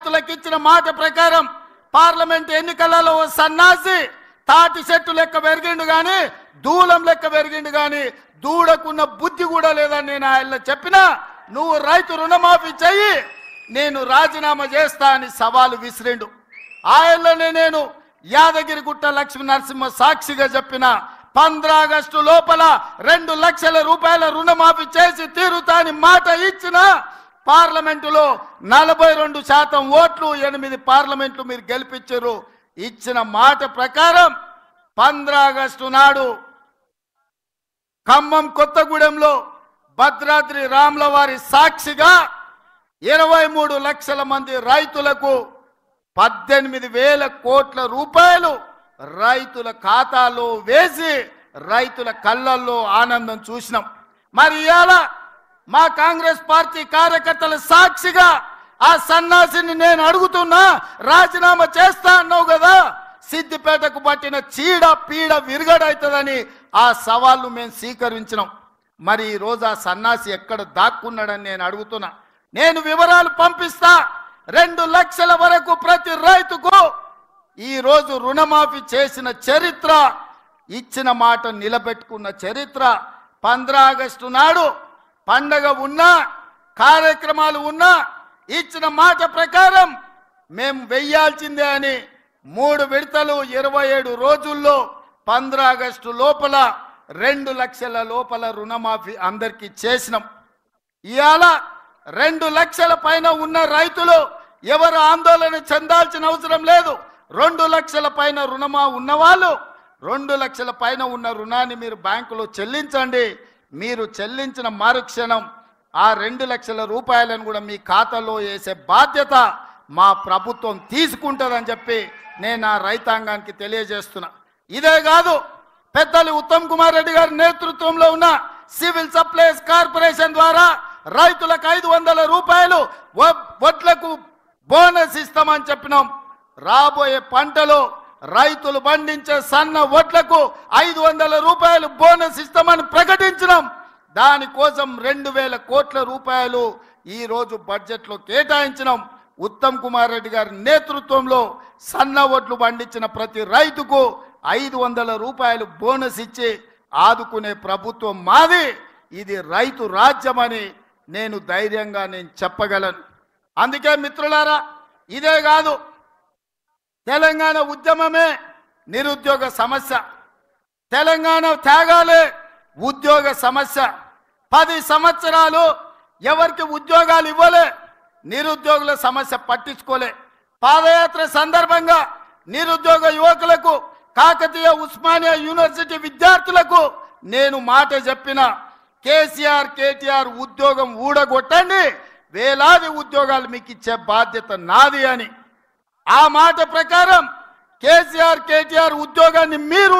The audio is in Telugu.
రైతులకు ఇచ్చిన మాట ప్రకారం పార్లమెంట్ ఎన్నికలలో ఓ సన్నాసి తాటి చెట్టు లెక్క పెరిగిండు గాని దూలం లెక్క పెరిగిండు గాని దూడకున్న బుద్ధి కూడా లేదని నేను ఆయన చెప్పినా నువ్వు రైతు రుణమాఫీ చెయ్యి నేను రాజీనామా చేస్తా అని సవాలు విసిరిండు. ఆయనలోనే నేను యాదగిరిగుట్ట లక్ష్మీ నరసింహ సాక్షిగా చెప్పిన 15 ఆగస్టు లోపల 2 లక్షల రూపాయల రుణమాఫీ చేసి తీరుతాని మాట ఇచ్చిన పార్లమెంటులో 42% ఓట్లు 8 పార్లమెంట్లు మీరు గెలిపించారు. ఇచ్చిన మాట ప్రకారం 15 ఆగస్టు నాడు ఖమ్మం కొత్తగూడెంలో భద్రాద్రి రాముల వారి సాక్షిగా 23 లక్షల మంది రైతులకు 18,000 కోట్ల రూపాయలు రైతుల ఖాతాలో వేసి రైతుల కళ్ళల్లో ఆనందం చూసినాం. మరి ఇవాళ మా కాంగ్రెస్ పార్టీ కార్యకర్తల సాక్షిగా ఆ సన్నాసిని నేను అడుగుతున్నా, రాజీనామా చేస్తా అన్నావు కదా, సిద్దిపేటకు పట్టిన చీడ పీడ విరగడవుతుందని ఆ సవాళ్ళు మేము స్వీకరించినాం. మరి ఈ రోజు ఆ సన్నాసి ఎక్కడ దాక్కున్నాడని నేను అడుగుతున్నా. నేను వివరాలు పంపిస్తా. 2 లక్షల వరకు ప్రతి రైతుకు ఈ రోజు రుణమాఫీ చేసిన చరిత్ర, ఇచ్చిన మాట నిలబెట్టుకున్న చరిత్ర. 15 ఆగస్టు నాడు పండగ ఉన్నా కార్యక్రమాలు ఉన్నా ఇచ్చిన మాట ప్రకారం మేము వెయ్యాల్సిందే అని 3 విడతలు 27 రోజుల్లో 15 ఆగస్టు లోపల 2 లక్షల లోపల రుణమాఫీ అందరికీ చేసినాం. ఇవాళ 2 లక్షల పైన ఉన్న రైతులు ఎవరు ఆందోళన చెందాల్సిన అవసరం లేదు. 2 లక్షల పైన రుణమా ఉన్నవాళ్ళు 2 లక్షల పైన ఉన్న రుణాన్ని మీరు బ్యాంకులో చెల్లించండి. మీరు చెల్లించిన మరుక్షణం ఆ 2 లక్షల రూపాయలను కూడా మీ ఖాతాలో వేసే బాధ్యత మా ప్రభుత్వం తీసుకుంటుందని చెప్పి నేను ఆ రైతాంగానికి తెలియజేస్తున్నా. ఇదే కాదు, పెద్దలు ఉత్తమ్ కుమార్ రెడ్డి గారి నేతృత్వంలో ఉన్న సివిల్ సప్లైస్ కార్పొరేషన్ ద్వారా రైతులకు 500 రూపాయలు వడ్లకు బోనస్ ఇస్తామని చెప్పినాం. రాబోయే పంటలో రైతులు పండించే సన్న వడ్లకు 500 రూపాయలు బోనస్ ఇస్తామని ప్రకటించినాం. దానికోసం 2,000 కోట్ల రూపాయలు ఈ రోజు బడ్జెట్లో కేటాయించినాం. ఉత్తమ్ కుమార్ రెడ్డి గారి నేతృత్వంలో సన్న వడ్లు పండించిన ప్రతి రైతుకు 500 రూపాయలు బోనస్ ఇచ్చి ఆదుకునే ప్రభుత్వం మాది. ఇది రైతు రాజ్యమని నేను ధైర్యంగా చెప్పగలను. అందుకే మిత్రులారా, ఇదే కాదు, తెలంగాణ ఉద్యమమే నిరుద్యోగ సమస్య, తెలంగాణ త్యాగాలే ఉద్యోగ సమస్య. 10 సంవత్సరాలు ఎవరికి ఉద్యోగాలు ఇవ్వలే, నిరుద్యోగుల సమస్య పట్టించుకోలే. పాదయాత్ర సందర్భంగా నిరుద్యోగ యువకులకు, కాకతీయ ఉస్మానియా యూనివర్సిటీ విద్యార్థులకు నేను మాట చెప్పిన, కేసీఆర్ కేటీఆర్ ఉద్యోగం ఊడగొట్టండి, వేలాది ఉద్యోగాలు మీకు ఇచ్చే బాధ్యత నాది అని. ఆ మాట ప్రకారం కేసీఆర్ కేటీఆర్ ఉద్యోగాన్ని మీరు